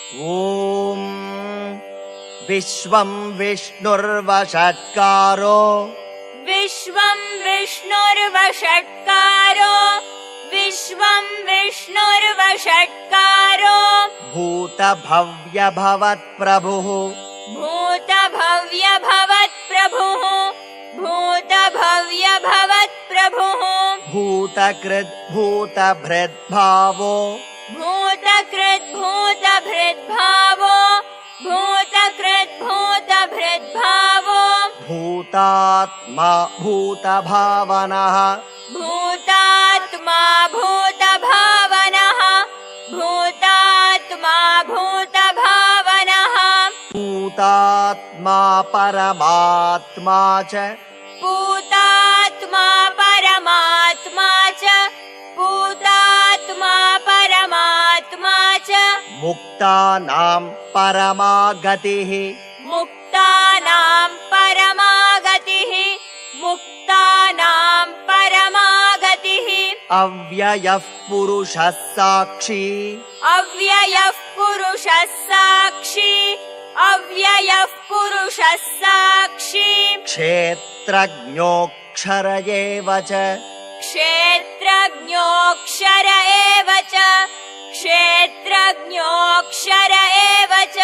ॐ विश्वं विष्णुर्वषट्कारो विश्वं विष्णुर्वषट्कारो विश्वं विष्णुर्वषट्कारो भूतभव्यभवत्प्रभुः भूतभव्यभवत्प्रभुः भूतभव्यभवत्प्रभुः भूतकृद्भूतभृद्भावो भूतकृद्भूतभृद्भावो भूतकृद्भूतभृद्भावो भूतात्मा भूतभावनः भूतात्मा भूतभावनः भूतात्मा भूतभावनः भूतात्मा परमात्मा च भूतात्मा परमात्मा च भूतात्मा परमात्मा च मुक्तानां परमागतिः मुक्तानां परमागतिः मुक्तानां परमागतिः अव्ययः पुरुषः साक्षी अव्ययः पुरुषः साक्षी अव्ययः पुरुषः साक्षी क्षेत्रज्ञोऽक्षर एव च क्षेत्रज्ञोऽक्षर एव च क्षेत्रज्ञोऽक्षर एव च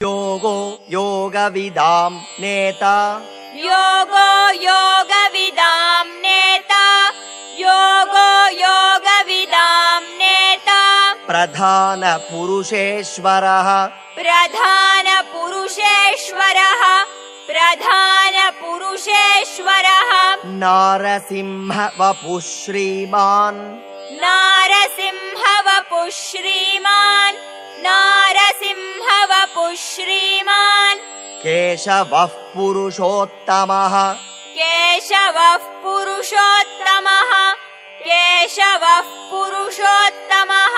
योगो योगविदां नेता योगो योगविदां नेता योगो योगविदां नेता प्रधानपुरुषेश्वरः प्रधानपुरुषेश्वरः प्रधानपुरुषेश्वरः नारसिंहवपुः श्रीमान् नारसिंहवपुः श्रीमान् नारसिंहवपुः श्रीमान् केशवः पुरुषोत्तमः केशवः पुरुषोत्तमः केशवः पुरुषोत्तमः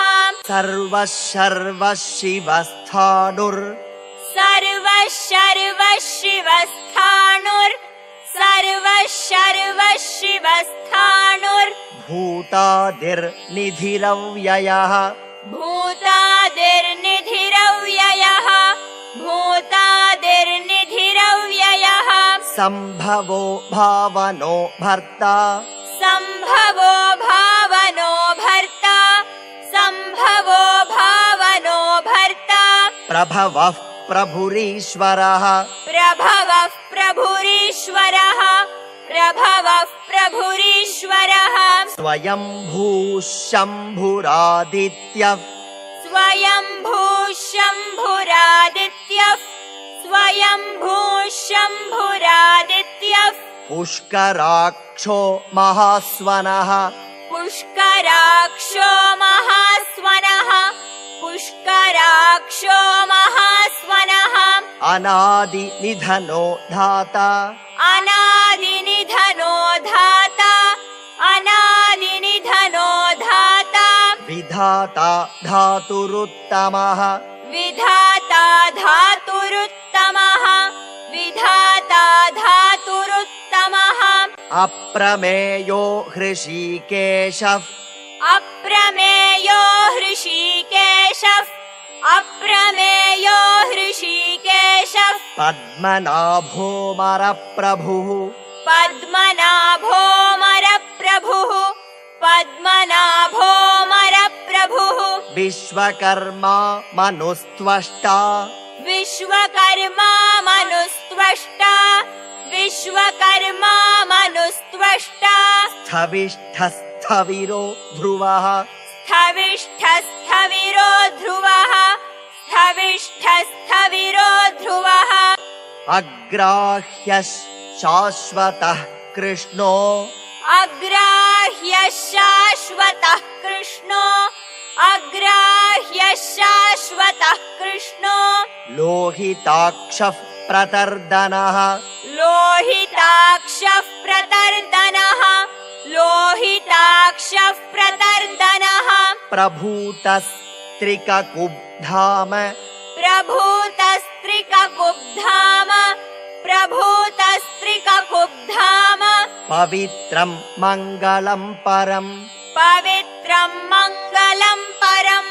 सर्वः सर्वः शिवस्थाणुर् सर्वः सर्वः शिवस्थाणुर् सर्वः सर्वः शिवस्थाणुर् भूतादिर्निधिरव्ययः भूतादिर्निधिरव्ययः भूतादिर्निधिरव्ययः सम्भवो भावनो भर्ता सम्भवो भावनो भर्ता सम्भवो भावनो भर्ता प्रभवः प्रभुरीश्वरः प्रभवः प्रभुरीश्वरः प्रभवः प्रभुरीश्वरः स्वयंभूः शम्भुरादित्यः स्वयंभूः शम्भुरादित्यः स्वयंभूः शम्भुरादित्यः पुष्कराक्षो महास्वनः पुष्कराक्षो महास्वनः पुष्कराक्षो महास्वनः अनादिनिधनो धाता अनादिनिधनो धाता अनादिनिधनो धाता विधाता धातुरुत्तमः विधाता धातुरुत्तमः विधाता धातुरुत्तमः अप्रमेयो हृषीकेशः अप्रमेयो हृषीकेशः अप्रमेयो हृषीकेशः पद्मनाभोमरप्रभुः पद्मनाभोमरप्रभुः पद्मनाभोमरप्रभुः विश्वकर्मा मनुस्त्वष्टा विश्वकर्मा मनुस्त्वष्टा विश्वकर्मा मनुस्त्वष्टा स्थविष्ठस्थविरो ध्रुवः स्थविष्ठस्थविरो ध्रुवः स्थविष्ठस्थविरो ध्रुवः अग्राह्यः शाश्वतः कृष्णो अग्राह्यः शाश्वतः कृष्णो अग्राह्यः शाश्वतः कृष्णो लोहिताक्षः प्रतर्दनः लोहिताक्षः प्रतर्दनः लोहिताक्षः प्रतर्दनः प्रभूतस्त्रिककुब्धाम प्रभूतस्त्रिककुब्धाम प्रभूतस्त्रिककुब्धाम पवित्रं मङ्गलं परम् पवित्रं मङ्गलं परम्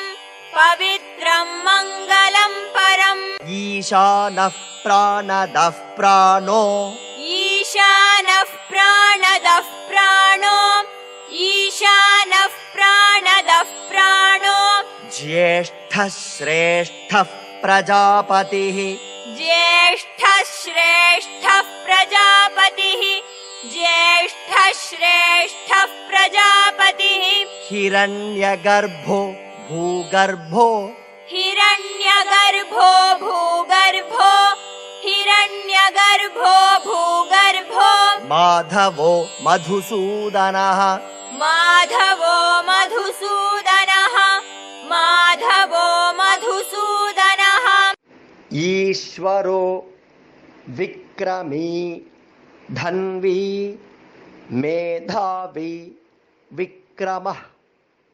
पवित्रं मङ्गलं परम् ईशानः प्राणदः प्राणो ईशानः प्राणदः प्राणो ईशानः प्राणदः प्राणो ज्येष्ठः श्रेष्ठः प्रजापतिः ज्येष्ठः श्रेष्ठः प्रजापतिः ज्येष्ठः श्रेष्ठः प्रजापतिः हिरण्यगर्भो भूगर्भो हिरण्यगर्भो भूगर्भो हिरण्यगर्भो भूगर्भो माधवो मधुसूदनः माधवो मधुसूदनः माधवो मधुसूदनः ईश्वरो विक्रमी धन्वी मेधावी विक्रमः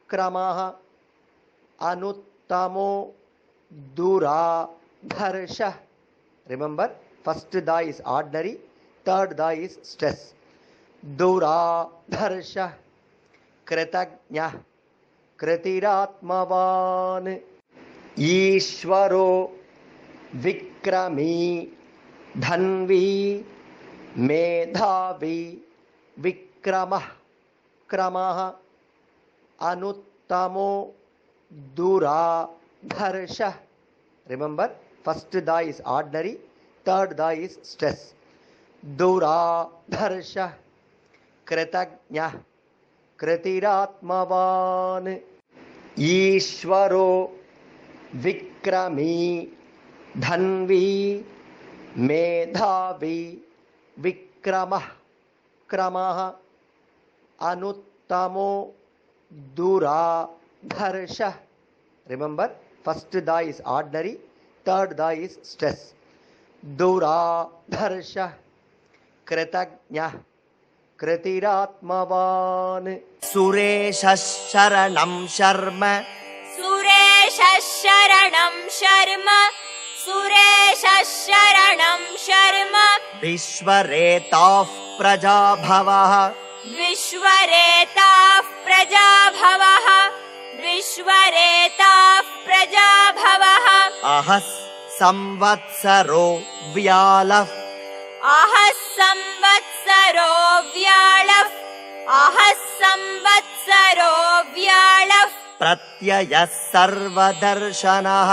क्रमः अनुत्तमो दुराधर्षः. Remember, first da is ordinary, third da is stress. Duradharshah, kritagnyah, kritiratmavan. Ishvaro vikrami dhanvi medhavi vikramah kramah anuttamo duradharshah. Remember, first da is ordinary, third da is stress. Duradharshah, kritagnyah, kritiratmavan. Ishvaro vikrami dhanvi medhavi vikramah kramah anuttamo duradharshah. Remember, first da is ordinary, third da is stress. Duradharshah, kritagnyah, kritiratmavan. Sureshah sharanam sharma सुरेशः शरणं शर्म सुरेशः शरणं शर्म विश्वरेताः प्रजाभवः विश्वरेताः प्रजाभवः विश्वरेताः प्रजाभवः अहः संवत्सरो व्यालः अहः संवत्सरो व्याळः अहः संवत्सरो व्याळः प्रत्ययः सर्वदर्शनः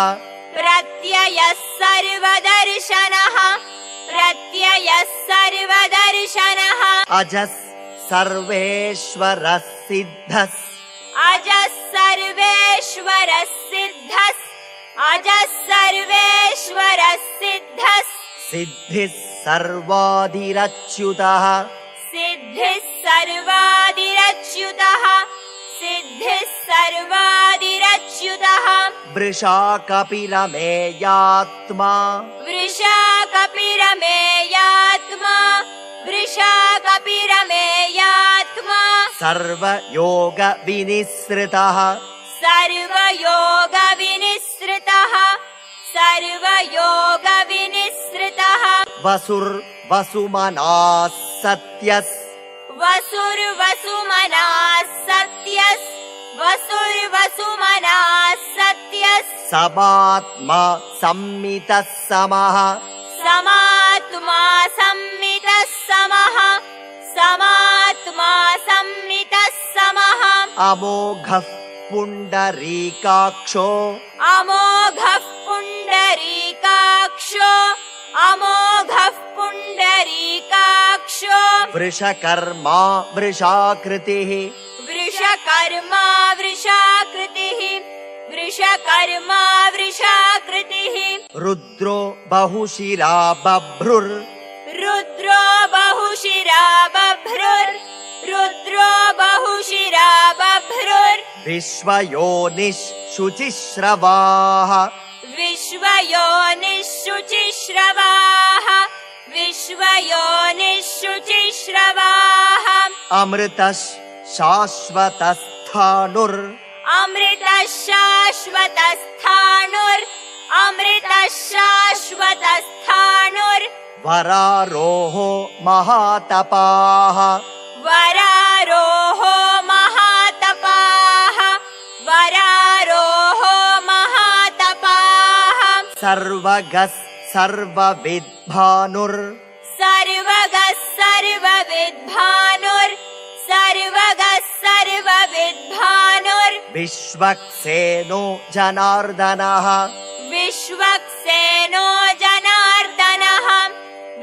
प्रत्ययः सर्वदर्शनः प्रत्ययः सर्वदर्शनः अजः सर्वेश्वरः सिद्धः अजः सर्वेश्वरः सिद्धः अजः सर्वेश्वरः सिद्धः सिद्धिः सर्वादिरच्युतः सिद्धिः सर्वादिरच्युतः सिद्धिः सर्वादिरच्युतः वृषाकपिरमेयात्मा वृषाकपिरमेयात्मा वृषाकपिरमेयात्मा सर्वयोगविनिःसृतः सर्वयोगविनिःसृतः सर्वयोगविनिःसृतः वसुर्वसुमनाः सत्यः वसुर्वसुमनाः सत्यः वसुर्वसुमनाः सत्यः समात्मा सम्मितः समः समात्मा सम्मितः समः समात्मा सम्मितः समः अमोघः पुण्डरीकाक्षो अमोघः पुण्डरीकाक्षो अमोघः पुण्डरीकाक्षो वृषकर्मा वृषाकृतिः वृषकर्मा वृषाकृतिः वृषकर्मा वृषाकृतिः रुद्रो बहुशिरा बभ्रुर् रुद्रो बहुशिरा बभ्रुर् रुद्रो बहुशिरा बभ्रुर् विश्वयोनिः शुचिश्रवाः विश्वयोनिः शुचिश्रवाः विश्वयोनिः शुचिश्रवाः अमृतः शाश्वतस्थाणुर् अमृतः शाश्वतस्थाणुर् अमृतः शाश्वतस्थाणुर् वरारोहो महातपाः वरारोहो महातपाः वरारोहो सर्वगः सर्वविद्भानुर् सर्वगः सर्वविद्भानुर् सर्वगः सर्वविद्भानुर् विश्वक्सेनो जनार्दनः विश्वक्सेनो जनार्दनः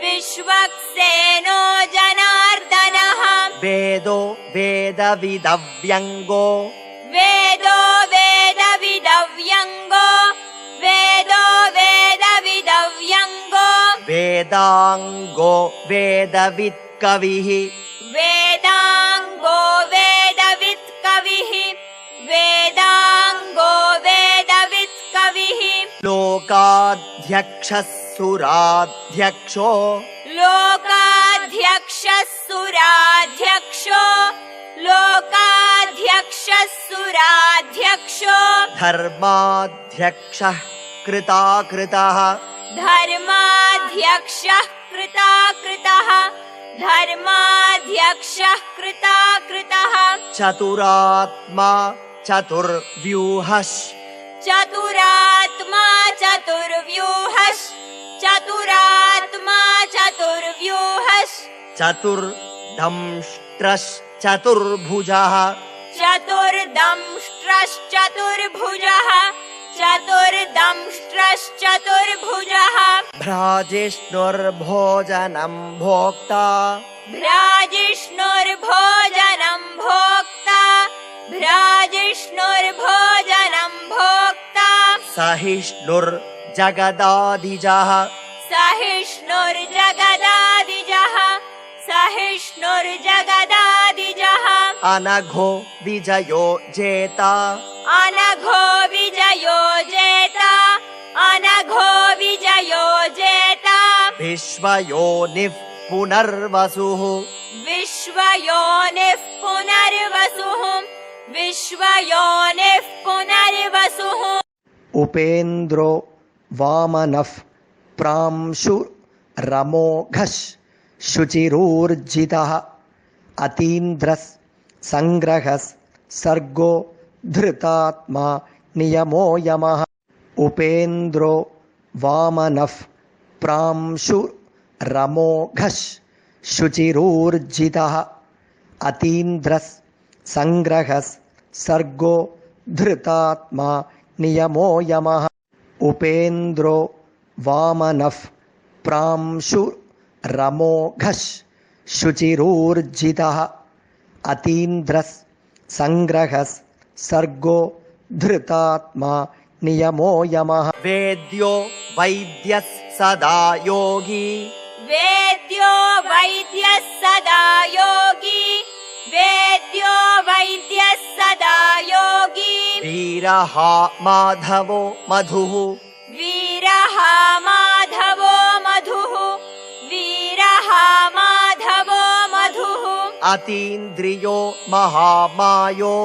विश्वक्सेनो जनार्दनः वेदो वेदविदव्यङ्गो वेदो वेदविदव्यङ्गो वेदो वेदविदव्यङ्गो वेदाङ्गो वेदवित्कविः वेदाङ्गो वेदवित्कविः वेदाङ्गो वेदवित्कविः लोकाध्यक्षः सुराध्यक्षो लोकाध्यक्षः सुराध्यक्षो लोकाध्यक्षः सुराध्यक्षो धर्माध्यक्षः कृताकृतः धर्माध्यक्षः कृताकृतः धर्माध्यक्षः कृताकृतः चतुरात्मा चतुर्व्यूहः चतुरात्मा चतुर्व्यूहः चतुरात्मा चतुर्व्यूहः चतुर्दंष्ट्रश्चतुर्भुजः चतुर्दंष्ट्रश्चतुर्भुजः चतुर्दंष्ट्रश्चतुर्भुजः भ्राजिष्णुर्भोजनं भोक्ता भ्राजिष्णुर्भोजनं भोक्ता भ्राजिष्णुर्भोजनं भोक्ता सहिष्णुर्जगदादिजः सहिष्णुर्जगदादिजः सहिष्णुर्जगदादिजः अनघो विजयो जेता अनघो विजयो जेता अनघो विजयो जेता विश्वयोनिः पुनर्वसुः विश्वयोनिः पुनर्वसुः विश्वयोनिः पुनर्वसुः उपेन्द्रो वामनः प्रांशुरमोघः शुचिरूर्जितः अतीन्द्रः संग्रहः सर्गो धृतात्मा नियमो यमः उपेन्द्रो वामनः प्रांशुरमोघः शुचिरूर्जितः अतीन्द्रः संग्रहः सर्गो धृतात्मा नियमो यमः उपेन्द्रो वामनः प्रांशुरमोघः शुचिरूर्जितः अतीन्द्रः संग्रहः सर्गो धृतात्मा नियमो यमः वेद्यो वैद्यः सदा योगी वेद्यो वैद्यः सदा योगी वेद्यो वैद्यः सदा योगी वीरः माधवो मधुः वीरः माधवो मधुः वीरः माधवो मधुः अतीन्द्रियो महामायो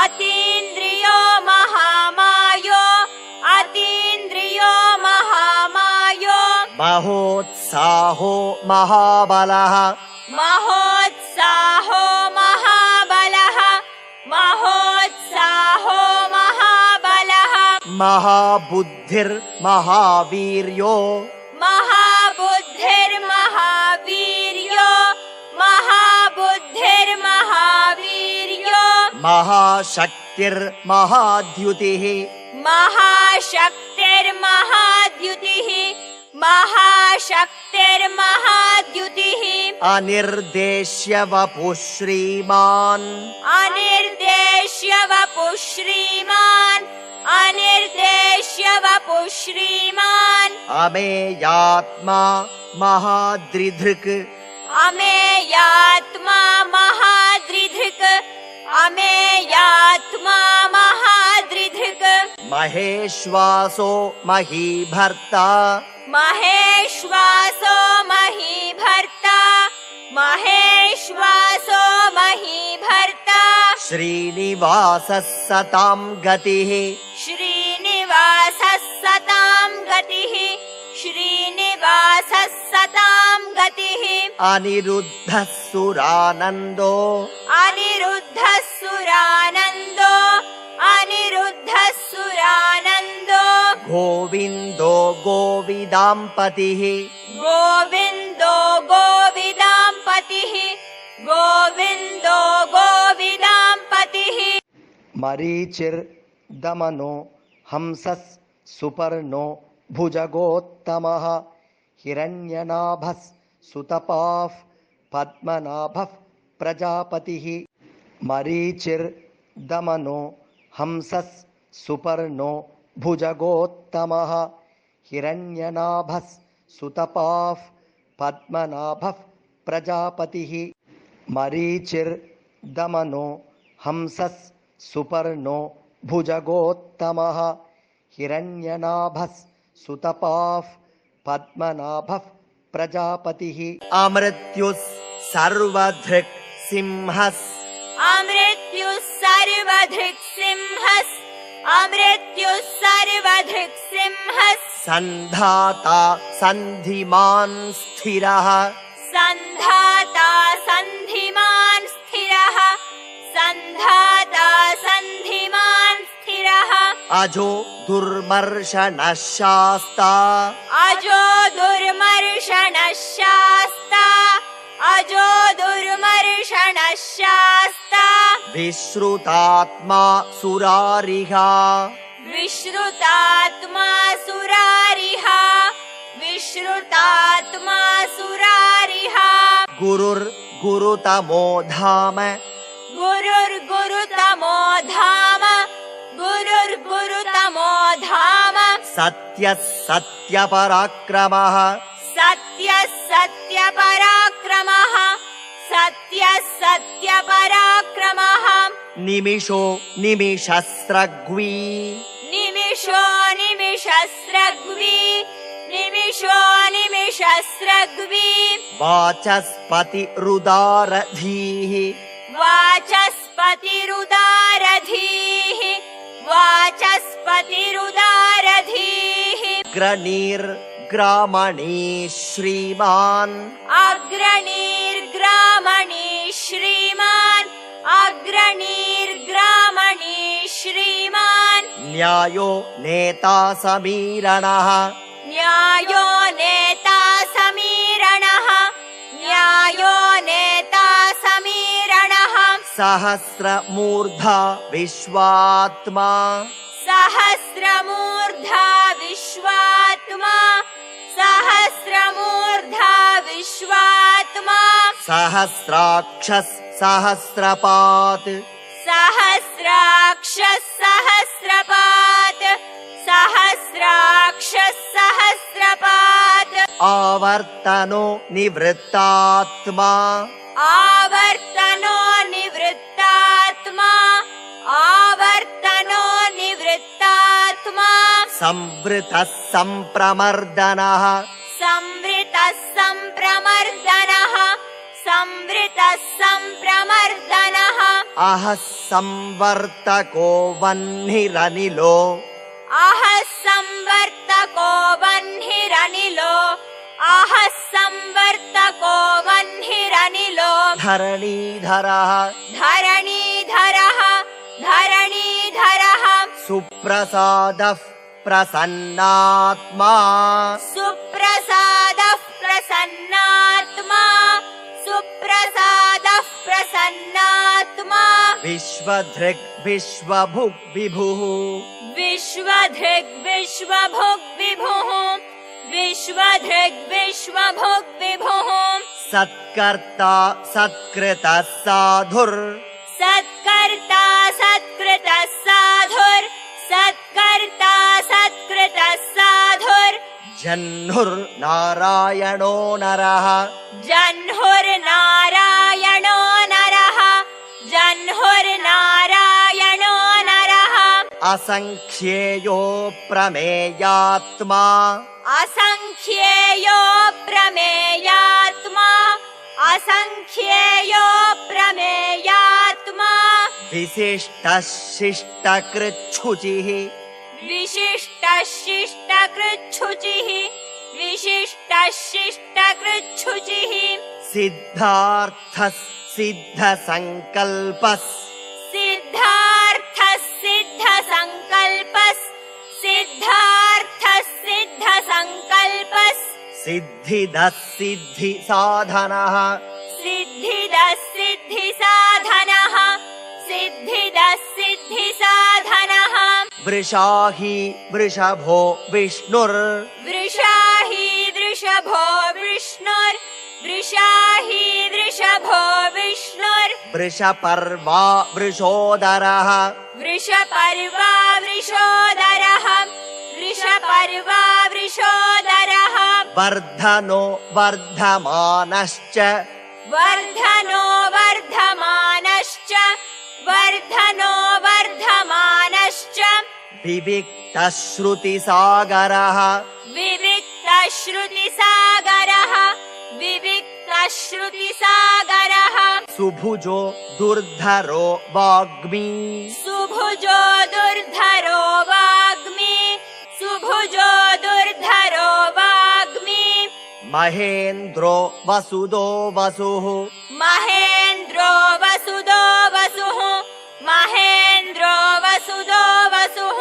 अतीन्द्रियो महामायो अतीन्द्रियो महामायो महोत्साहो महाबलः महोत्साहो महाबलः महोत्साहो महाबलः महाबुद्धिर्महावीर्यो महाबुद्धिर्महावीर्यो महाबुद्धिर्महावीर्यो महाशक्तिर्महाद्युतिः महाशक्तिर्महाद्युतिः महाशक्तिर्महाद्युतिः अनिर्देश्य वपुः श्रीमान् अनिर्देश्य वपुः श्रीमान् अनिर्देश्य वपुः श्रीमान् अमेयात्मा महाद्रिधृक् अमेयात्मा महाद्रिधृक् अमेयात्मा महाद्रिधृक् महेश्वासो महीभर्ता महेश्वासो महीभर्ता महेश्वासो महीभर्ता श्रीनिवासः सतां गतिः श्रीनिवासः सतां गतिः श्रीनिवासः सतां गतिः अनिरुद्धः सुरानन्दो अनिरुद्धः सुरानन्दो अनिरुद्धः सुरानन्दो गोविन्दो गोविदाम्पतिः गोविन्दो गोविदाम्पतिः गोविन्दो गोविदाम्पतिः मरीचिर्दमनो हंसः सुपर्णो भुजगोत्तमः हिरण्यनाभः सुतपाः पद्मनाभः प्रजापतिः मरीचिर्दमनो हंसः सुपर्णो भुजगोत्तमः हिरण्यनाभः सुतपाः पद्मनाभः प्रजापतिः मरीचिर्दमनो हंसः सुपर्णो भुजगोत्तमः हिरण्यनाभः सुतपाः पद्मनाभः प्रजापतिः अमृत्युः सर्वधृक् सिंहः अमृत्युः सर्वधृक् सिंहः अमृत्युः सर्वधृक् सिंहः सन्धाता सन्धिमान् स्थिरः सन्धाता सन्धिमान् स्थिरः सन्धाता सन्धिमान् स्थिरः अजो दुर्मर्शनः शास्ता अजो दुर्मर्शनः शास्ता अजो दुर्मर्शनः शास्ता विश्रुतात्मा सुरारिः विश्रुतात्मा सुरारिः विश्रुतात्मा सुरारिः गुरुर्गुरुतमो धाम गुरुर्गुरुतमो धाम गुरुर्गुरुतमो धाम सत्यः सत्यपराक्रमः सत्यः सत्यपराक्रमः सत्यः सत्यपराक्रमः निमिषो निमिषस्रग्वी निमिषो निमिषस्रग्वी निमिषो निमिषस्रग्वी वाचस्पतिरुदारधीः वाचस्पतिरुदारधीः वाचस्पतिरुदारधीः ग्रणीर्ग्रामणी श्रीमान् अग्रणीर्ग्रामणी श्रीमान् अग्रणीर्ग्रामणी श्रीमान् न्यायो नेता समीरणः न्यायो नेता समीरणः न्यायो नेता समीरणः सहस्रमूर्धा विश्वात्मा सहस्रमूर्धा विश्वात्मा सहस्रमूर्धा विश्वात्मा सहस्राक्षः सहस्रपात् सहस्राक्षः सहस्रपात् सहस्राक्षः सहस्रपात् आवर्तनो निवृत्तात्मा आवर्तनो निवृत्तात्मा आवर्तनो निवृत्तात्मा संवृतः संप्रमर्दनः संवृतः संप्रमर्दनः संवृतः संप्रमर्दनः अहः संवर्तको वह्निरनिलो अहः संवर्तको वह्निरनिलो अहः संवर्तको वह्निरनिलो धरणीधरः धरणीधरः धरणीधरः सुप्रसादः प्रसन्नात्मा सुप्रसादः प्रसन्नात्मा सुप्रसादः प्रसन्नात्मा विश्वधृक् विश्वभुक् विभुः विश्वधृग् विश्वभुग् विभुः विश्वधृग् विश्वभुग् विभुः सत्कर्ता सत्कृतः साधुर् सत्कर्ता सत्कृतः साधुर् सत्कर्ता सत्कृतः साधुर् जह्नुर्नारायणो नरः जह्नुर्नारायणो नरः जह्नुर्नारायणो नरः असङ्ख्येयो प्रमेयात्मा असङ्ख्येयो प्रमेयात्मा असङ्ख्येयो प्रमेयात्मा विशिष्टः शिष्टकृच्छुचिः विशिष्टः शिष्टकृच्छुचिः विशिष्टः शिष्टकृच्छुचिः सिद्धार्थः सिद्धसङ्कल्पः सिद्धार्थः सिद्धसङ्कल्पः सिद्धार्थः सिद्धसङ्कल्पः सङ्कल्पस् सिद्धिदः सिद्धिसाधनः सिद्धिदः सिद्धिसाधनः सिद्धिदः सिद्धिसाधनः वृषाहि वृषभो विष्णुर् वृषाहि वृषभो विष्णुर् वृषाहि वृषभो विष्णुर् वृषपर्वा वृषोदरः वृषपर्वा वृषोदरः वृषपर्वा वृषोदरः वर्धनो वर्धमानश्च वर्धनो वर्धमानश्च वर्धनो वर्धमानश्च विविक्तश्रुतिसागरः विविक्तश्रुतिसागरः विविक्तश्रुतिसागरः सुभुजो दुर्धरो वाग्मी सुभुजो दुर्धरो वाग्मी सुभुजो दुर्धरो वाग्मी महेन्द्रो वसुदो वसुः महेन्द्रो वसुदो वसुः महेन्द्रो वसुदो वसुः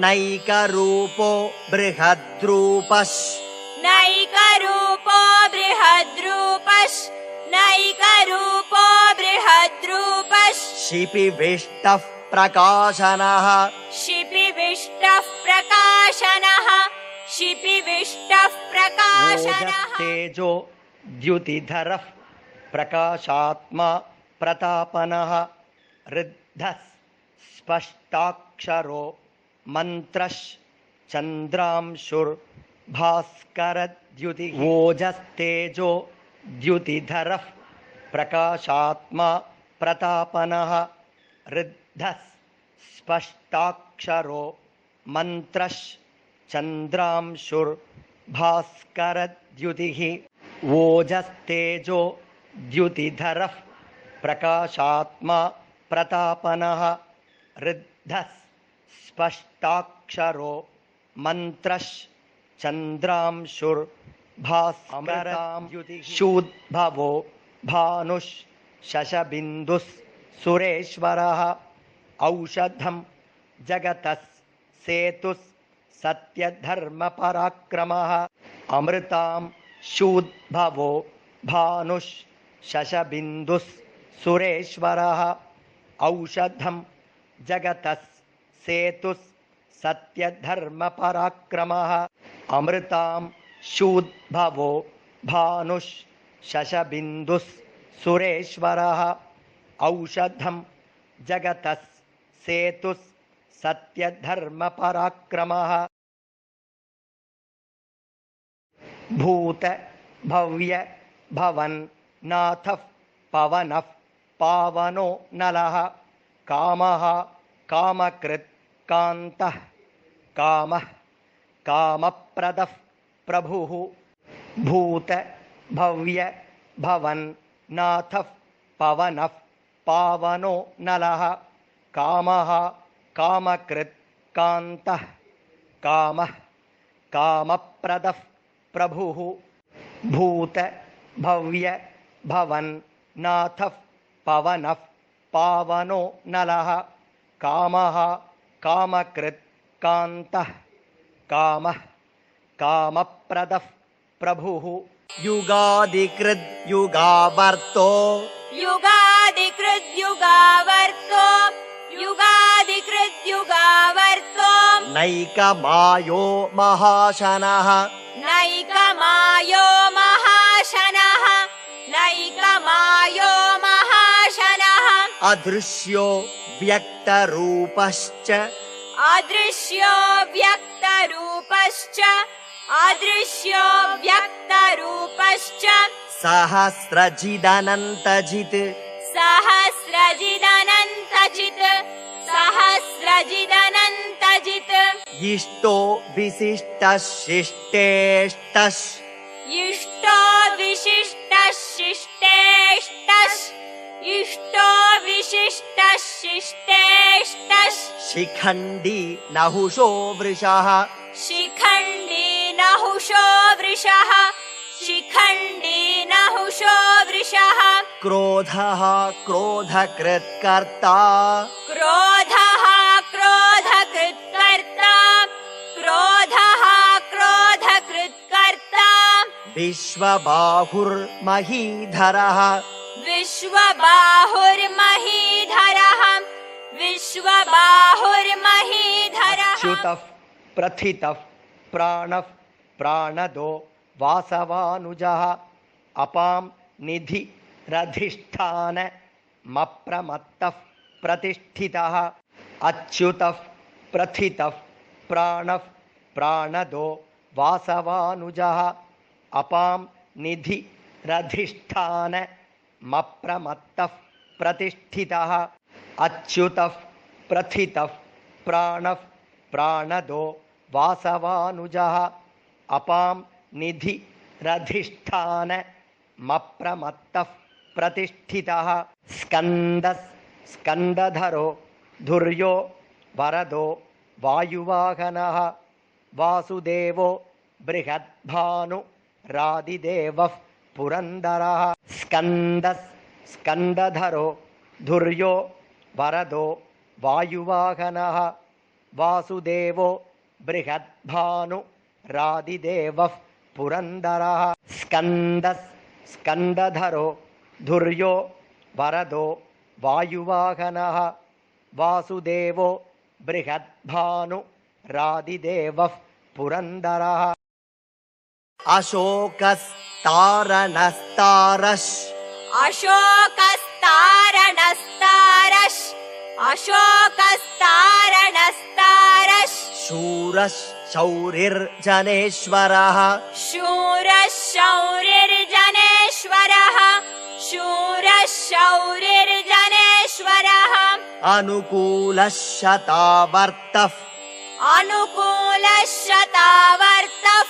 नैकरूपो बृहद्रूपश् नैकरूपो बृहद्रूपश् नैकरूपो बृहद्रूपश् शिपिविष्टः प्रकाशनः शिपिविष्टः प्रकाशनः शिपिविष्टः प्रकाशनः तेजो द्युतिधरः प्रकाशात्मा प्रतापनः ऋद्धः स्पष्टाक्षरो मन्त्रश् चन्द्रांशुर्भास्करद्युतिः ओजस्तेजो द्युतिधरः प्रकाशात्मा प्रतापनः ऋद्धः स्पष्टाक्षरो मन्त्रश् चन्द्रांशुर्भास्करद्युतिः ओजस्तेजो द्युतिधरः प्रकाशात्मा प्रतापनः ऋद्धः स्पष्टाक्षरो मन्त्रश् चन्द्रांशुर्भास्करद्युतिः शूद्भवो भानुः शशबिन्दुः सुरेश्वरः औषधं जगतः सेतुः सत्यधर्मपराक्रमः अमृतां शूद्भवो भानुः शशबिन्दुः सुरेश्वरः औषधं जगतः सेतुः सत्यधर्मपराक्रमः अमृतां शूद्भवो भानुः शशबिन्दुः सुरेश्वरः औषधं जगतः सेतुः सत्यधर्मपराक्रमः भूत भव्य भवन नाथः पवनः पावनो नलः कामः कामकृत् कान्तः कामः कामप्रदः प्रभुः भूत भव्य भवन नाथः पवनः पावनो नलः कामः कामकृत् कान्तः कामः कामप्रदः प्रभुः भूत भव्य भवन नाथः पवनः पावनो नलः कामः कामकृत् कान्तः कामः कामप्रदः प्रभुः युगादिकृद् युगावर्तो युगादिकृत् युगावर्तो युगादिकृत् युगावर्तो नैकमायो महाशनः नैकमायो महाशनः नैकमायो महाशनः अदृश्यो व्यक्तरूपश्च अदृश्यो व्यक्तरूपश्च अदृश्यो व्यक्तरूपश्च सहस्रजिदनन्तजित् सहस्रजिदनन्तजित् सहस्रजिदनन्तजित् इष्टो विशिष्टः शिष्टेष्टः इष्टो विशिष्टः शिष्टेष्टः इष्टो विशिष्टः शिष्टेष्टः शिखण्डी नहुषो वृषः शिखण्डी नहुषो वृषः शिखण्डी नहुषो वृषः क्रोधः क्रोधकृत्कर्ता क्रोधः क्रोधकृत्कर्ता क्रोधः क्रोधकृत् विश्वबाहुर्महीधरः विश्वबाहुर्महीधरः विश्वबाहुर्महीधरः अच्युतः प्रथितः प्राणः प्राणदो वासवानुजः अपां निधिरधिष्ठानमप्रमत्तः प्रतिष्ठितः अच्युतः प्रथितः प्राणः प्राणदो वासवानुजः अपां निधिरधिष्ठानमप्रमत्तः प्रतिष्ठितः अच्युतः प्रथितः प्राणः प्राणदो वासवानुजः अपां निधिरधिष्ठानमप्रमत्तः प्रतिष्ठितः स्कन्दः स्कन्दधरो धुर्यो वरदो वायुवाहनः वासुदेवो बृहद्भानुरादिदेवः पुरन्दरः स्कन्दः स्कन्दधरो धुर्यो वरदो वायुवाहनः वासुदेवो बृहद्भानुरादिदेवः पुरन्दरः स्कन्दः स्कन्दधरो धुर्यो वरदो वायुवाहनः वासुदेवो बृहद्भानुरादिदेवः पुरन्दरः अशोकस्तारणस्तारश् अशोकस्तारणस्तारश् अशोकस्तारणस्तारश् शूरः शौरिर्जनेश्वरः शूरः शौरिर्जनेश्वरः शूरः शौरिर्जनेश्वरः अनुकूलः शतावर्तः अनुकूलः शतावर्तः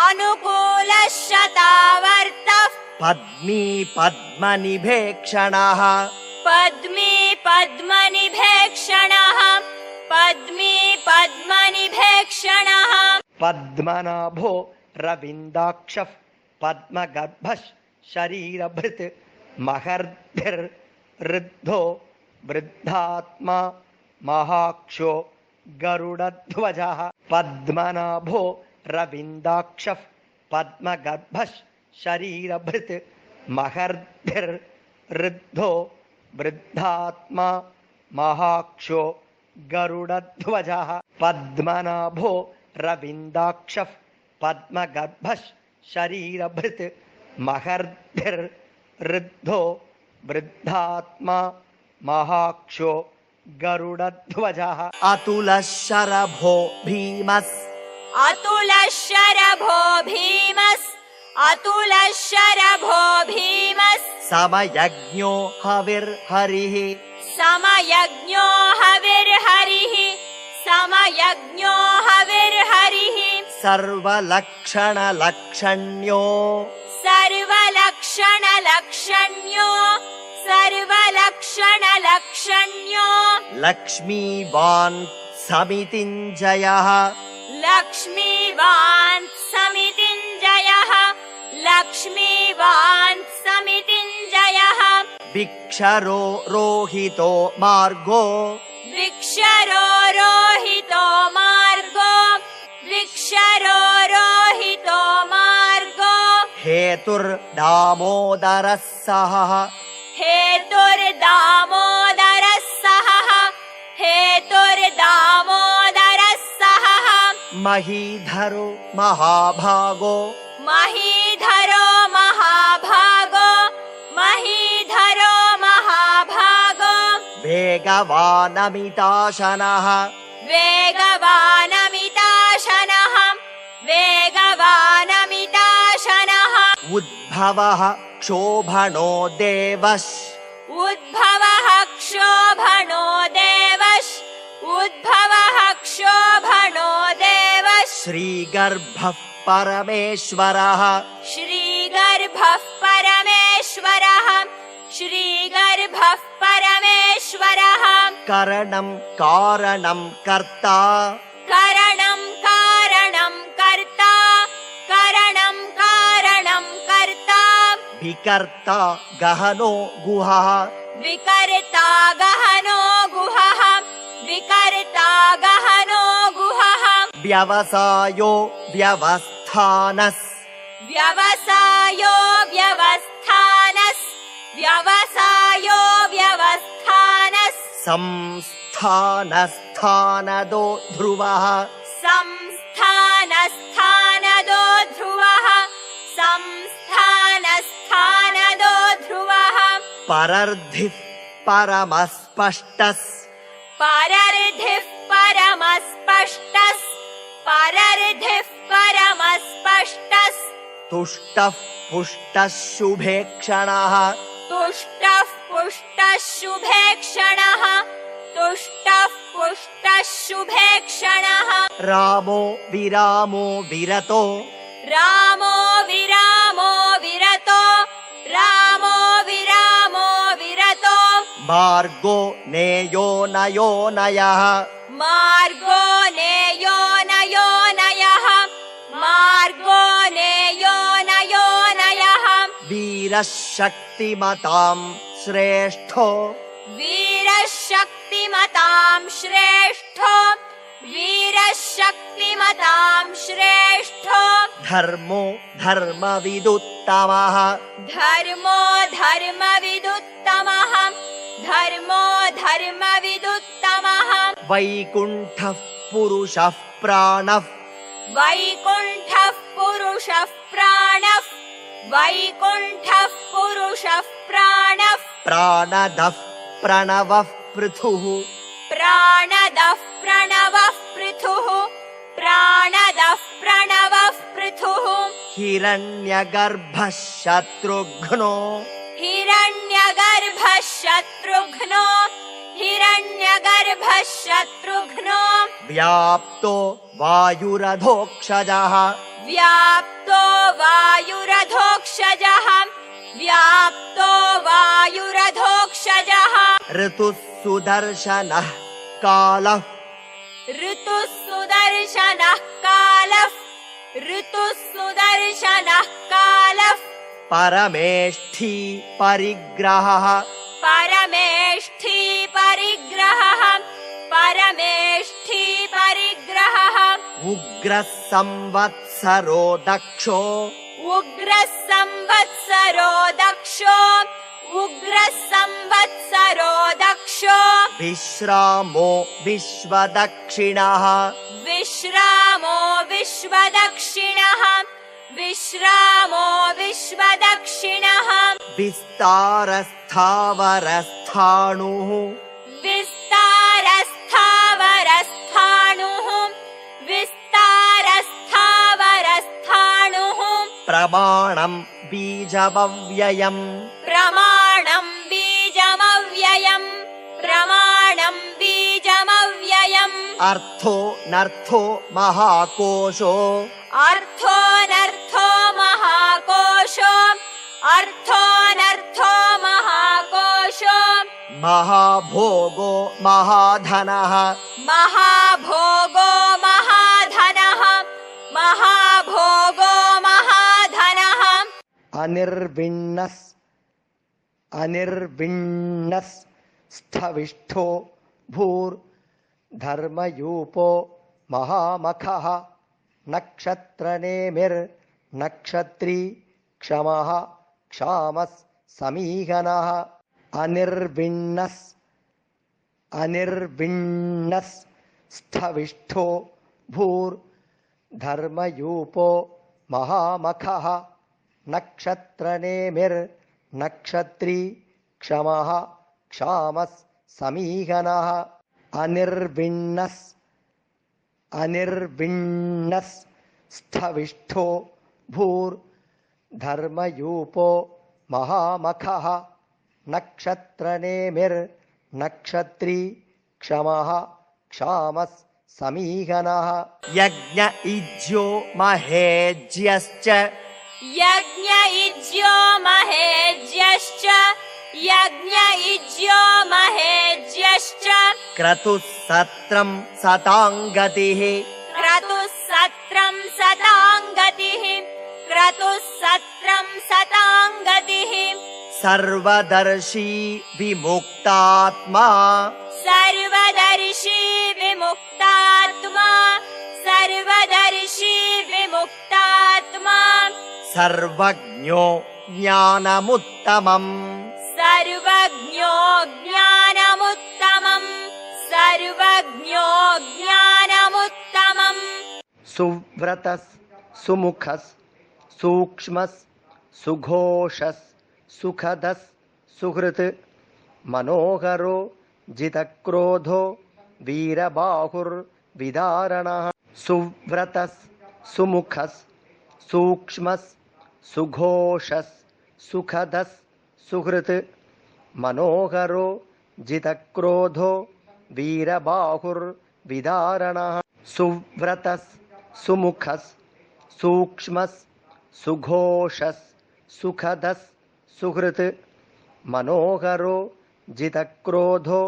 अनुकूलः शतावर्तः पद्मी पद्मनिभेक्षणः पद्मी पद्मनिभेक्षणः पद्मी पद्मनिभेक्षणः पद्मनाभो रविन्दाक्षः पद्मगर्भः शरीरभृत् महर्भिर्वृद्धो वृद्धात्मा महाक्षो गरुडध्वजः पद्मनाभो रविन्दाक्षः पद्मगर्भः शरीरभृत् महर्भिर्वृद्धो वृद्धात्मा महाक्षो गरुडध्वजः पद्मनाभो रविन्दाक्षः पद्मगर्भः शरीरभृत् महर्भिर्वृद्धो वृद्धात्मा महाक्षो गरुडध्वजः अतुलः शरभो भीमस् अतुलः शरभो भीमस् अतुलः शरभो भीमस् समयज्ञो हविर्हरिः समयज्ञो हविर्हरिः समयज्ञो हविर्हरिः सर्वलक्षणलक्षण्यो सर्वलक्षणलक्षण्यो सर्वलक्षणलक्षण्यो लक्ष्मीवान् समितिञ्जयः लक्ष्मीवान् समितिञ्जयः लक्ष्मीवान् समितिञ्जयः भिक्षरो रोहितो मार्गो वृक्षरो रोहितो मार्गो वृक्षरो रोहितो मार्गो हेतुर्दामोदरः सहः हेतुर्दामोदरः सहः हेतुर्दामोदरः सहः महीधरो महाभागो महीधरो महाभागो महीधरो महाभागो वेगवानमिताशनः वेगवानमिताशनः वेगवानमिताशनः उद्भवः क्षोभणो देवः उद्भवः क्षोभणो देवः उद्भवः क्षोभणो देवः श्रीगर्भः परमेश्वरः श्रीगर्भः परमेश्वरः श्रीगर्भः परमेश्वरः करणं कारणं कर्ता करणं कारणं कर्ता करणं कारणं कर्ता विकर्ता गहनो गुहः विकर्ता गहनो गुहः विकर्ता गहनो गुहः व्यवसायो व्यवस्थानस् व्यवसायो व्यवस्थानस् व्यवसायो व्यवस्थानस् संस्थानस्थानदो ध्रुवः संस्थानस्थानदो ध्रुवः संस्थानस्थानदो ध्रुवः परर्धिः परमस्पष्टस् परर्धिः परमस्पष्टस् परर्धिः परमस्पष्टस् तुष्टः पुष्टः शुभेक्षणः तुष्टः पुष्टः शुभेक्षणः तुष्टः पुष्टः शुभेक्षणः रामो विरामो विरतो रामो विरामो विरतो रामो विरामो विरतो मार्गो नेयो नयो नयः मार्गो नेयो नयो नयः मार्गो नेयो नयो नयः वीरः शक्तिमतां श्रेष्ठो वीरः शक्तिमतां श्रेष्ठो वीरः शक्तिमतां श्रेष्ठो धर्मो धर्मविदुत्तमः धर्मो धर्मविदुत्तमः धर्मो धर्मविदुत्तमः वैकुण्ठः पुरुषः प्राणः वैकुण्ठः पुरुषः प्राणः वैकुण्ठः पुरुषः प्राणः प्राणदः प्रणवः पृथुः प्राणदः प्रणवः पृथुः प्राणदः प्रणवः पृथुः हिरण्यगर्भः शत्रुघ्नो हिरण्यगर्भः शत्रुघ्नो हिरण्यगर्भः शत्रुघ्नो व्याप्तो वायुरधोक्षजः व्याप्तो वायुरधोक्षजः व्याप्तो वायुरधोक्षजः ऋतुः सुदर्शनः कालः ऋतुः सुदर्शनः कालः ऋतुः सुदर्शनः कालः परमेष्ठी परिग्रहः परमेष्ठी परिग्रहः परमेष्ठी परिग्रहः उग्रः संवत्सरो दक्षो उग्रः संवत्सरो दक्षो उग्रः संवत्सरो दक्षो विश्रामो विश्वदक्षिणः विश्रामो विश्वदक्षिणः विश्रामो विश्वदक्षिणः विस्तारस्थावरस्थाणुः विस्तारस्थावरस्थाणुः विस्तारस्थावरस्थाणुः प्रमाणं बीजमव्ययम् प्रमाणं बीजमव्ययम् प्रमाणं बीजमव्ययम् अर्थो नर्थो महाकोशो अर्थोऽनर्थो महाकोशो अर्थोऽनर्थो महाकोशो महाभोगो महाधनः महाभोगो महाधनः महाभोगो महाधनः अनिर्विण्णस् अनिर्विण्णस् स्थविष्ठो भूर्धर्मयूपो महामखः नक्षत्रनेमिर्नक्षत्री क्षमः क्षामः समीहनः अनिर्विण्णस् अनिर्विण्णस् स्थविष्ठो भूर्धर्मयूपो महामखः नक्षत्रनेमिर्नक्षत्री क्षमः क्षामः समीहनः अनिर्विण्णस् अनिर्विण्णस् स्थविष्ठो भूर्धर्मयूपो महामखः नक्षत्रनेमिर्नक्षत्री क्षमः क्षामः समीहनः यज्ञ इज्यो महेज्यश्च यज्ञ इज्यो महेज्यश्च यज्ञ इज्यो महेज्यश्च क्रतुः सत्रं सताङ्गतिः क्रतुः सत्रं सताङ्गतिः क्रतुः सत्रं सताङ्गतिः सर्वदर्शी विमुक्तात्मा सर्वदर्शी विमुक्तात्मा सर्वदर्शी विमुक्तात्मा सर्वज्ञो ज्ञानमुत्तमम् सर्वज्ञो ज्ञानमुत्तमम् सर्वज्ञो ज्ञानमुत्तमम् सुव्रतस् सुमुखस् सूक्ष्मस् सुघोषस् सुखदस् सुहृत् मनोहरो जितक्रोधो वीरबाहुर्विदारणः सुव्रतस् सुमुखस् सूक्ष्मस् सुघोषस् सुखदस् सुहृत् मनोहरो जितक्रोधो वीरबाहुर्विदारणः सुव्रतस् सुमुखस् सूक्ष्मस् सुघोषस् सुखदस् सुहृत् मनोहरो जितक्रोधो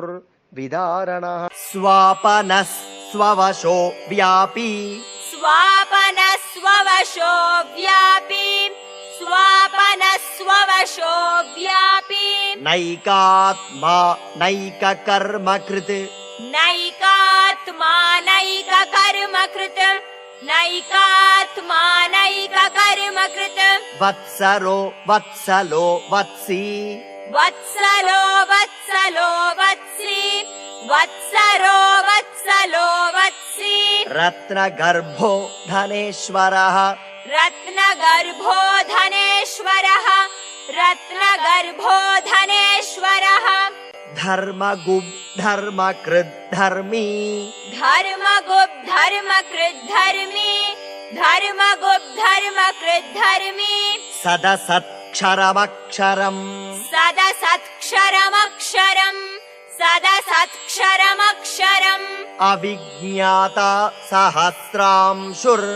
वीरबाहुर्विदारणः स्वापनः स्ववशो व्यापी स्वापनस्ववशो व्यापी स्वापनस्ववशो व्यापी नैकात्मा नैककर्मकृत् नैकात्मा नैककर्मकृत् नैकात्मा नैककर्मकृत् वत्सरो वत्सलो वत्सी वत्सलो वत्सलो वत्सी वत्सरो वत्सलो वत्सी रत्नगर्भो धनेश्वरः रत्नगर्भो धनेश्वरः रत्नगर्भो धनेश्वरः धर्मगुप् धर्मकृद्धर्मी धर्मगुप् धर्मकृद्धर्मी धर्मगुप् धर्मकृद्धर्मी सदसत्क्षरमक्षरम् सदसत्क्षरमक्षरम् सदसत्क्षरमक्षरम् अविज्ञाता सहस्रांशुर्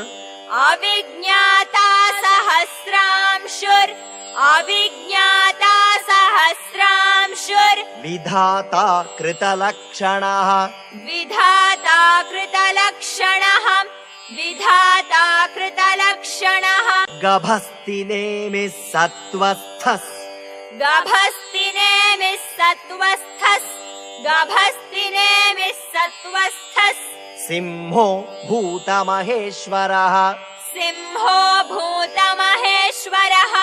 अविज्ञाता सहस्रांशुर् अविज्ञाता सहस्रांशुर् विधाता कृतलक्षणः विधाता कृतलक्षणः विधाता कृतलक्षणः गभस्तिनेमिः सत्त्वस्थस् गभस्तिनेमिः सत्त्वस्थस् गभस्तिनेमिः सत्त्वस्थस् सिंहो भूतमहेश्वरः सिंहो भूतमहेश्वरः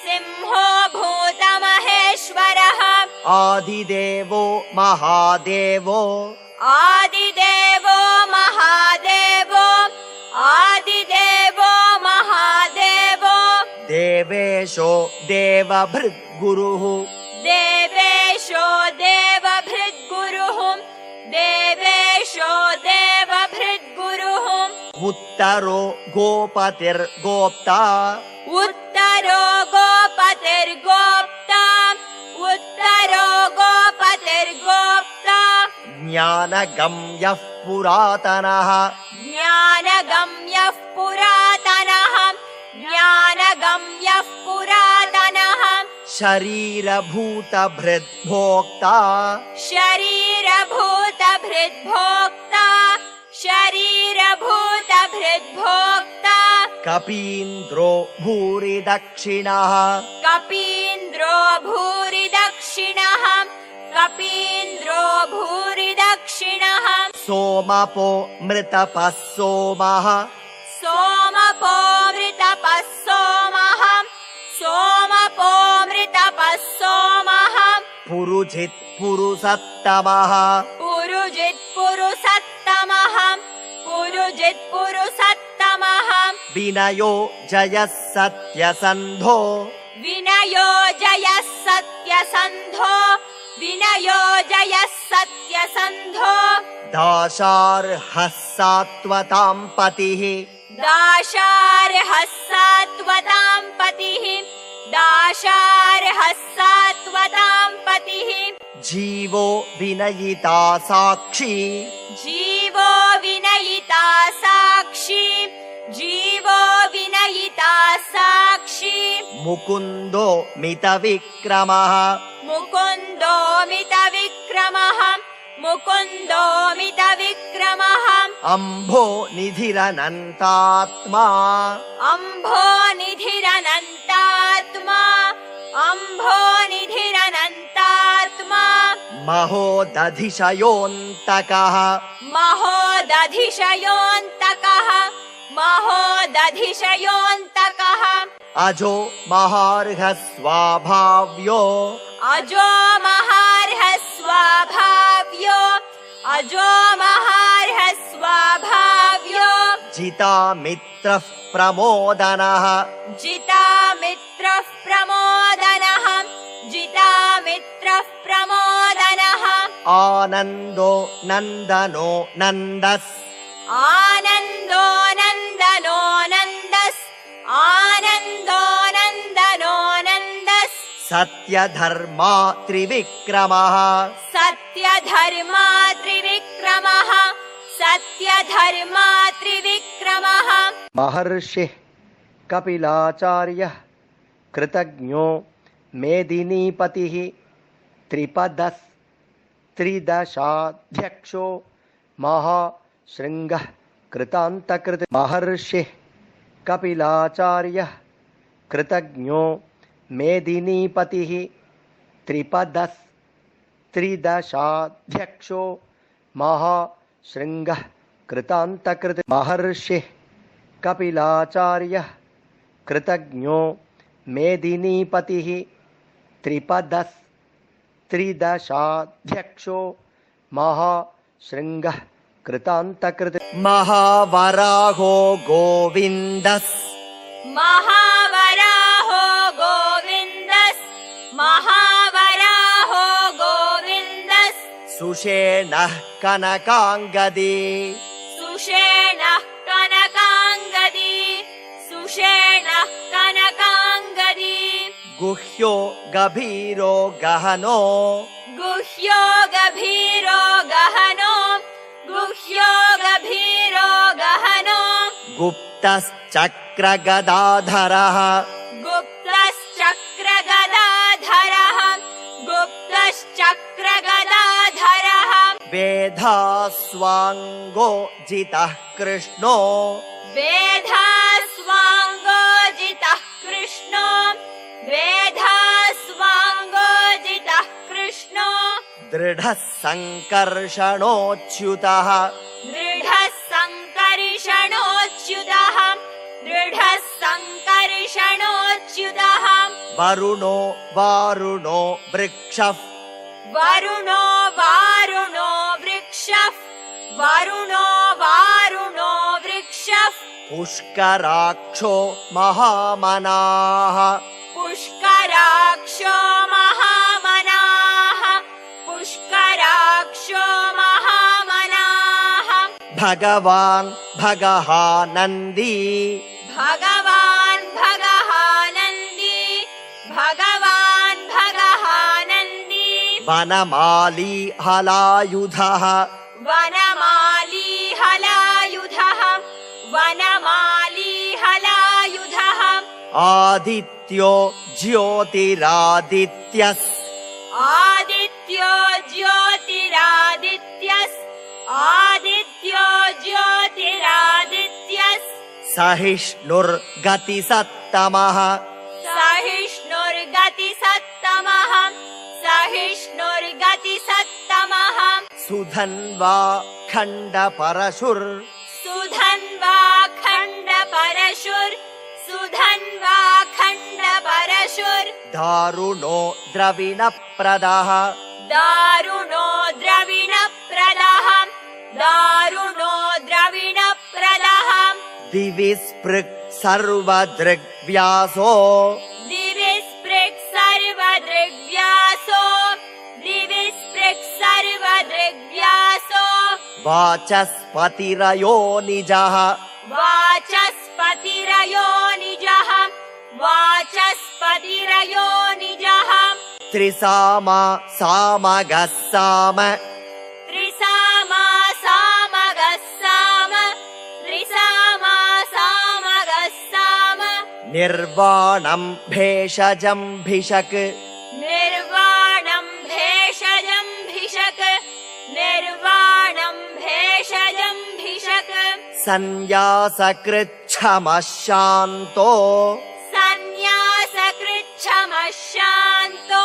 सिंहो भूतमहेश्वरः आदिदेवो महादेवो आदिदेवो महादेवो आदिदेवो महादेवो देवेशो देवभृद्गुरुः देवेशो देवभृद्गुरुः देवेशो देवभृद्गुरुः उत्तरो गोपतिर्गोप्ता उत्तरो गोपतिर्गोप्ता उत्तरो गोपतिर्गोप्ता ज्ञानगम्यः पुरातनः ज्ञानगम्यः पुरातनः ज्ञानगम्यः पुरातनः शरीरभूतभृद्भोक्ता शरीरभूतभृद्भोक्ता शरीरभूतभृद्भोक्ता कपीन्द्रो भूरिदक्षिणः कपीन्द्रो भूरिदक्षिणः कपीन्द्रो भूरिदक्षिणः सोमपो मृतपः सोमः सोमपो मृतपः सोमः सोमपो मृतपः सोमः पुरुजित् पुरुषत्तमः पुरुजित् पुरुषत्तमः पुरुजित् पुरुषत्तमः विनयो जयः सत्यसन्धो विनयो जयः सत्यसन्धो विनयो जयः सत्यसन्धो दाशार्हः सात्वतां पतिः दाशार्हः सात्वतां पतिः दाशार्हः सात्वतां पतिः जीवो विनयिता साक्षी जीवो विनयिता साक्षी जीवो विनयिता साक्षी मुकुन्दो मितविक्रमः मुकुन्दो मितविक्रमः मुकुन्दो मितविक्रमः अम्भो निधिरनन्तात्मा अम्भो निधिरनन्तात्मा अम्भो निधिरनन्तात्मा महोदधिशयोऽन्तकः महोदधिशयोऽन्तकः महोदधिशयोऽन्तकः अजो महार्घः स्वाभाव्यो अजो महार्हः स्वाभाव्यो अजो महार्हः स्वाभाव्यो जितामित्रः प्रमोदनः जितामित्रः प्रमोदनः जितामित्रः प्रमोदनः आनन्दो नन्दनो नन्दस् आनन्दो नन्दनो नन्दस् आनन्दो नन्दनो नन्दस् सत्यधर्मा त्रिविक्रमः सत्यधर्मा त्रिविक्रमः सत्यधर्मा त्रिविक्रमः महर्षिः कपिलाचार्यः कृतज्ञो मेदिनीपतिः त्रिदशाध्यक्षो महाशृङ्गः कृतान्तकृत् महर्षिः कपिलाचार्यः कृतज्ञो मेदिनीपतिः त्रिदशाध्यक्षो महाशृङ्गः कृतान्तकृत् महर्षिः कपिलाचार्यः कृतज्ञो मेदिनीपतिः त्रिदशाध्यक्षो महाशृङ्गः कृतान्तकृत् महावराहो गोविन्दस् महावराहो गोविन्दस् महावराहो गोविन्दस् सुषेणः कनकाङ्गदी सुषेणः कनकाङ्गदी सुषेणः कनकाङ्गदी गुह्यो गभीरो गहनो गुह्यो गभीरो गहनो गुह्यो गभीरो गहनो गुप्तश्चक्रगदाधरः गुप्तश्चक्रगदाधरः गुप्तश्चक्रगदाधरः वेधास्वाङ्गो जितः कृष्णो वेधास्वाङ्गोजितः कृष्णो वेधास्वाङ्गोजितः कृष्णो दृढः सङ्कर्षणोच्युतः दृढः सङ्कर्षणोच्युतः दृढः सङ्कर्षणोच्युतः वरुणो वारुणो वृक्षः वरुणो वारुणो वृक्षः वरुणो वारुणो वृक्षः पुष्कराक्षो महामनाः पुष्कराक्षो महामनाः पुष्कराक्षो महामनाः भगवान् भगहानन्दी भगवान् भगहानन्दी भगवान् भगहानन्दी वनमाली हलायुधः वनमाली हलायुधः वनमाली हलायुधः आदित्यो ज्योतिरादित्यस् आदित्यो ज्योतिरादित्यस् आदित्यो ज्योतिरादित्यस् सहिष्णुर्गतिसत्तमः सहिष्णुर्गतिसत्तमः सहिष्णुर्गतिसत्तमः सुधन्वा खण्डपरशुर् सुधन्वा खण्डपरशुर् सुधन्वा खण्डपरशुर् दारुणो द्रविणप्रदः दारुणो द्रविणप्रदः दारुणो द्रविणप्रदः दिवि स्पृक् सर्वदृग्व्यासो दिवि स्पृक् सर्वदृग्व्यासो दिवि स्पृक् सर्वदृग्व्यासो वाचस्पतिरयो निजः वाचस्पतिरयो निजः वाचस्पतिरयो निजः त्रिसामा सामगः साम त्रिसामा सामगः साम त्रिसामा सामगः साम निर्वाणं भेषजं भिषक् निर्वाणं भेषजं भिषक् निर्वाणं भेषजं भिषक् सन्न्यासकृच्छमः शान्तो सन्न्यासकृच्छमः शान्तो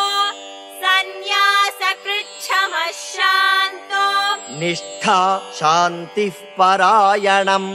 सन्न्यासकृच्छमः शान्तो निष्ठा शान्तिः परायणम्